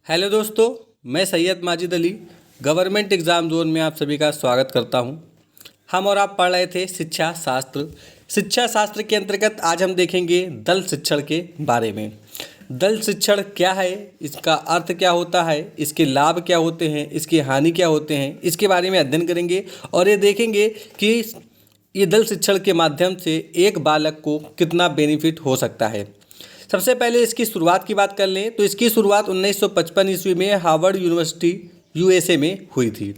Hello दोस्तों, मैं Syed Majid Ali government exam zone में आप सभी का स्वागत करता हूं। हम और आप पढ़ रहे थे शिक्षा शास्त्र। शिक्षा शास्त्र के अंतर्गत आज हम देखेंगे दल शिक्षण के बारे में। दल शिक्षण क्या है, इसका अर्थ क्या होता है, इसके लाभ क्या होते हैं, इसकी हानि क्या होते हैं, इसके बारे में अध्ययन करेंगे और ये देखेंगे कि ये दल शिक्षण के माध्यम से एक बालक को कितना बेनिफिट हो सकता है। सबसे पहले इसकी शुरुआत की बात कर लें तो इसकी शुरुआत 1955 ईस्वी में हार्वर्ड यूनिवर्सिटी यूएसए में हुई थी।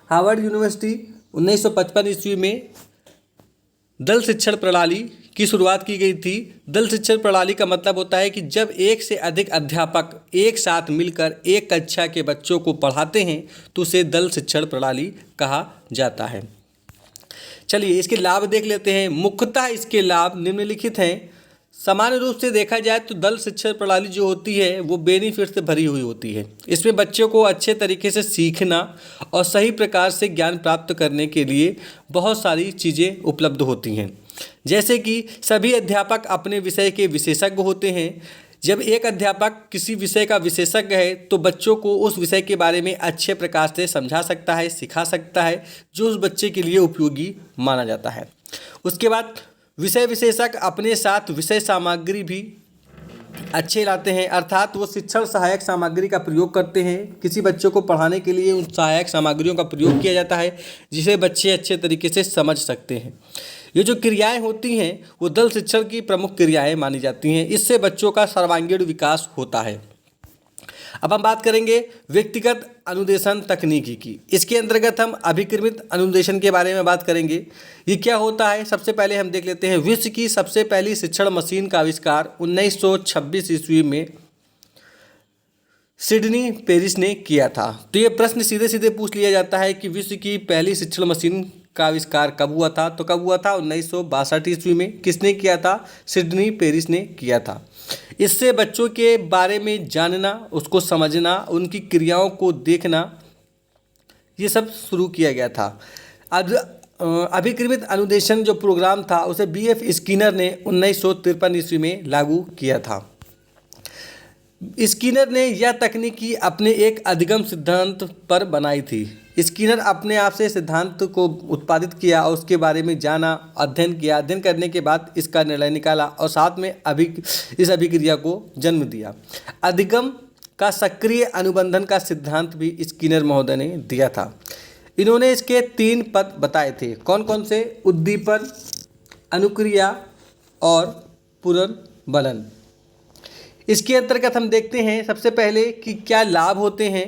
हार्वर्ड यूनिवर्सिटी 1955 ईस्वी में दल शिक्षण प्रणाली की शुरुआत की गई थी। दल शिक्षण प्रणाली का मतलब होता है कि जब एक से अधिक अध्यापक एक साथ मिलकर एक कक्षा के बच्चों को पढ़ाते हैं तो उसे दल शिक्षण प्रणाली कहा जाता है। चलिए इसके लाभ देख लेते हैं। मुख्यतः इसके लाभ निम्नलिखित हैं। सामान्य रूप से देखा जाए तो दल शिक्षण प्रणाली जो होती है वो बेनिफिट से भरी हुई होती है। इसमें बच्चों को अच्छे तरीके से सीखना और सही प्रकार से ज्ञान प्राप्त करने के लिए बहुत सारी चीज़ें उपलब्ध होती हैं। जैसे कि सभी अध्यापक अपने विषय के विशेषज्ञ होते हैं। जब एक अध्यापक किसी विषय का विशेषज्ञ है तो बच्चों को उस विषय के बारे में अच्छे प्रकार से समझा सकता है, सिखा सकता है, जो उस बच्चे के लिए उपयोगी माना जाता है। उसके बाद विषय विशेषज्ञ अपने साथ विषय सामग्री भी अच्छे लाते हैं, अर्थात वो शिक्षण सहायक सामग्री का प्रयोग करते हैं। किसी बच्चों को पढ़ाने के लिए उन सहायक सामग्रियों का प्रयोग किया जाता है जिसे बच्चे अच्छे तरीके से समझ सकते हैं। ये जो क्रियाएं होती हैं वो दल शिक्षण की प्रमुख क्रियाएं मानी जाती हैं। इससे बच्चों का सर्वांगीण विकास होता है। अब हम बात करेंगे व्यक्तिगत अनुदेशन तकनीकी की। इसके अंतर्गत हम अभिक्रमित अनुदेशन के बारे में बात करेंगे। ये क्या होता है, सबसे पहले हम देख लेते हैं। विश्व की सबसे पहली शिक्षण मशीन का आविष्कार 1926 ईस्वी में सिडनी पेरिस ने किया था। तो ये प्रश्न सीधे सीधे पूछ लिया जाता है कि विश्व की पहली शिक्षण मशीन का आविष्कार कब हुआ था। तो कब हुआ था? 1962 ईस्वी में। किसने किया था? सिडनी पेरिस ने किया था। इससे बच्चों के बारे में जानना, उसको समझना, उनकी क्रियाओं को देखना, ये सब शुरू किया गया था। अब अभिक्रमित अनुदेशन जो प्रोग्राम था उसे बीएफ स्किनर ने 1953 ईस्वी में लागू किया था। स्किनर ने यह तकनीकी अपने एक अधिगम सिद्धांत पर बनाई थी। स्किनर अपने आप से सिद्धांत को उत्पादित किया और उसके बारे में जाना, अध्ययन किया। अध्ययन करने के बाद इसका निर्णय निकाला और साथ में इस अभिक्रिया को जन्म दिया। अधिगम का सक्रिय अनुबंधन का सिद्धांत भी स्किनर महोदय ने दिया था। इन्होंने इसके 3 पद बताए थे। कौन कौन से? उद्दीपन, अनुक्रिया और पुनर्बलन। इसके अंतर्गत हम देखते हैं सबसे पहले कि क्या लाभ होते हैं।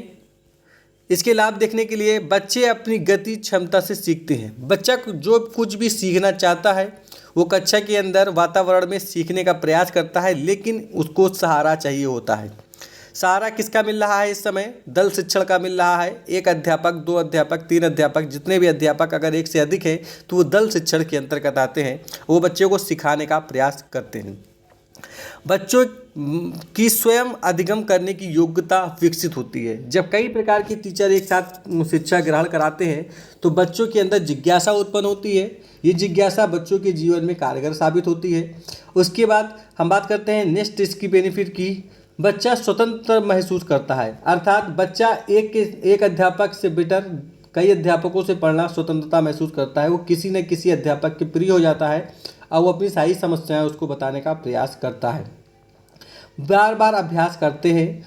इसके लाभ देखने के लिए बच्चे अपनी गति क्षमता से सीखते हैं। बच्चा जो कुछ भी सीखना चाहता है वो कक्षा के अंदर वातावरण में सीखने का प्रयास करता है, लेकिन उसको सहारा चाहिए होता है। सहारा किसका मिल रहा है इस समय? दल शिक्षण का मिल रहा है। एक अध्यापक, 2 अध्यापक, 3 अध्यापक, जितने भी अध्यापक अगर एक से अधिक हैं तो वो दल शिक्षण के अंतर्गत आते हैं। वो बच्चों को सिखाने का प्रयास करते हैं। बच्चों की स्वयं अधिगम करने की योग्यता विकसित होती है। जब कई प्रकार के टीचर एक साथ शिक्षा ग्रहण कराते हैं तो बच्चों के अंदर जिज्ञासा उत्पन्न होती है। ये जिज्ञासा बच्चों के जीवन में कारगर साबित होती है। उसके बाद हम बात करते हैं नेक्स्ट इसकी बेनिफिट की। बच्चा स्वतंत्र महसूस करता है, अर्थात बच्चा एक अध्यापक से बेटर कई अध्यापकों से पढ़ना स्वतंत्रता महसूस करता है। वो किसी न किसी अध्यापक के प्रिय हो जाता है और वो अपनी सारी समस्याएं उसको बताने का प्रयास करता है। बार बार अभ्यास करते हैं,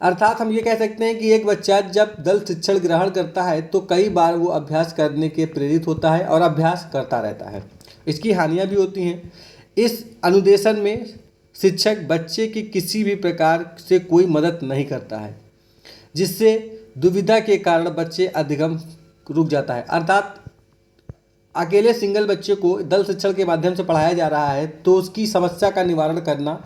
अर्थात हम ये कह सकते हैं कि एक बच्चा जब दल शिक्षण ग्रहण करता है तो कई बार वो अभ्यास करने के प्रेरित होता है और अभ्यास करता रहता है। इसकी हानियां भी होती हैं। इस अनुदेशन में शिक्षक बच्चे की किसी भी प्रकार से कोई मदद नहीं करता है, जिससे दुविधा के कारण बच्चे अधिगम रुक जाता है। अर्थात अकेले सिंगल बच्चे को दल शिक्षण के माध्यम से पढ़ाया जा रहा है तो उसकी समस्या का निवारण करना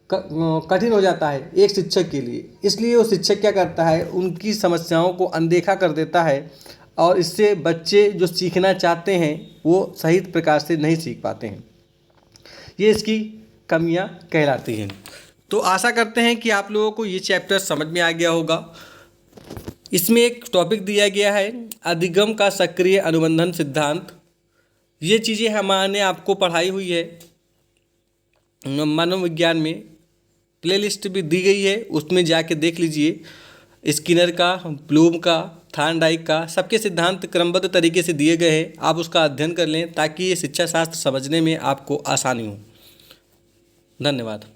कठिन हो जाता है एक शिक्षक के लिए। इसलिए वो शिक्षक क्या करता है, उनकी समस्याओं को अनदेखा कर देता है और इससे बच्चे जो सीखना चाहते हैं वो सही प्रकार से नहीं सीख पाते हैं। ये इसकी कमियां कहलाती हैं। तो आशा करते हैं कि आप लोगों को ये चैप्टर समझ में आ गया होगा। इसमें एक टॉपिक दिया गया है अधिगम का सक्रिय अनुबंधन सिद्धांत। ये चीज़ें हमने आपको पढ़ाई हुई है मनोविज्ञान में। प्लेलिस्ट भी दी गई है, उसमें जाके देख लीजिए। स्किनर का, ब्लूम का, थॉर्नडाइक का, सबके सिद्धांत क्रमबद्ध तरीके से दिए गए हैं। आप उसका अध्ययन कर लें ताकि ये शिक्षा शास्त्र समझने में आपको आसानी हो। धन्यवाद।